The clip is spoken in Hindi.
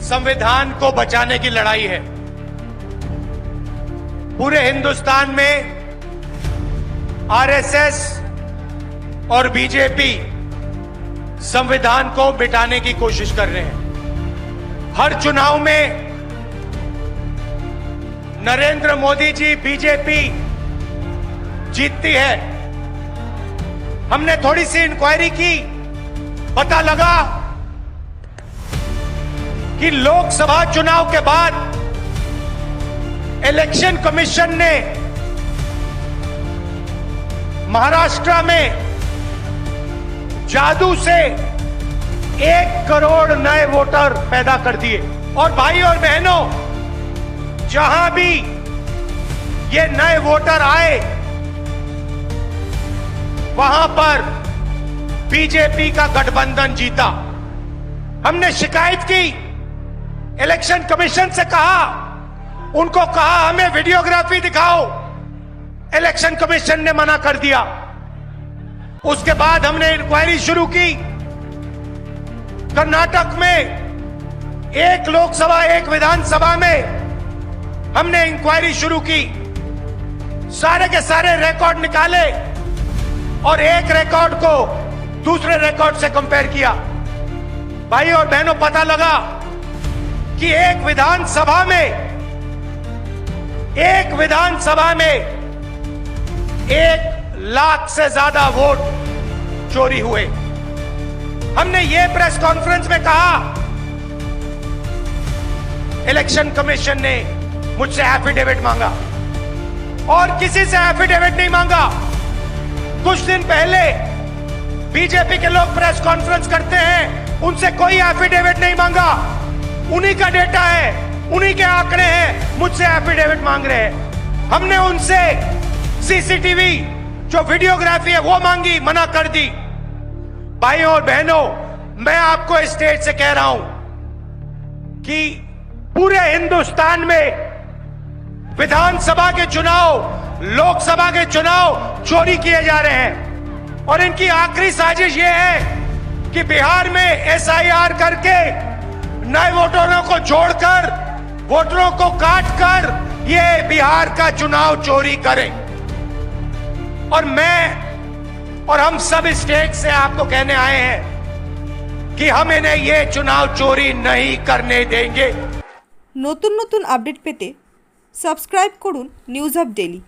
संविधान को बचाने की लड़ाई है। पूरे हिंदुस्तान में आरएसएस और बीजेपी संविधान को मिटाने की कोशिश कर रहे हैं। हर चुनाव में नरेंद्र मोदी जी बीजेपी जीतती है। हमने थोड़ी सी इंक्वायरी की, पता लगा कि लोकसभा चुनाव के बाद इलेक्शन कमीशन ने महाराष्ट्र में जादू से 1 करोड़ नए वोटर पैदा कर दिए। और भाई और बहनों, जहां भी ये नए वोटर आए वहां पर बीजेपी का गठबंधन जीता। हमने शिकायत की, इलेक्शन कमीशन से कहा, उनको कहा हमें वीडियोग्राफी दिखाओ, इलेक्शन कमीशन ने मना कर दिया। उसके बाद हमने इंक्वायरी शुरू की। कर्नाटक में 1 लोकसभा 1 विधानसभा में हमने इंक्वायरी शुरू की, सारे के सारे रिकॉर्ड निकाले और एक रिकॉर्ड को दूसरे रिकॉर्ड से कंपेयर किया। भाई और बहनों, पता लगा कि एक विधानसभा में 1 लाख से ज्यादा वोट चोरी हुए। हमने ये प्रेस कॉन्फ्रेंस में कहा, इलेक्शन कमीशन ने मुझसे एफिडेविट मांगा और किसी से एफिडेविट नहीं मांगा। कुछ दिन पहले बीजेपी के लोग प्रेस कॉन्फ्रेंस करते हैं, उनसे कोई एफिडेविट नहीं मांगा। उन्हीं का डेटा है, उन्हीं के आंकड़े हैं, मुझसे एफिडेविट मांग रहे हैं। हमने उनसे सीसीटीवी जो वीडियोग्राफी है वो मांगी, मना कर दी। भाइयों और बहनों, मैं आपको इस स्टेज से कह रहा हूं कि पूरे हिंदुस्तान में विधानसभा के चुनाव, लोकसभा के चुनाव चोरी किए जा रहे हैं। और इनकी आखिरी साजिश यह है कि बिहार में एसआईआर करके नए वोटरों को जोड़कर, वोटरों को काटकर ये बिहार का चुनाव चोरी करें। और मैं और हम सब स्टेट से आपको कहने आए हैं कि हम इन्हें ये चुनाव चोरी नहीं करने देंगे। নতুন নতুন আপডেট পেতে সাবস্ক্রাইব করুন নিউজ আপ ডেইলি।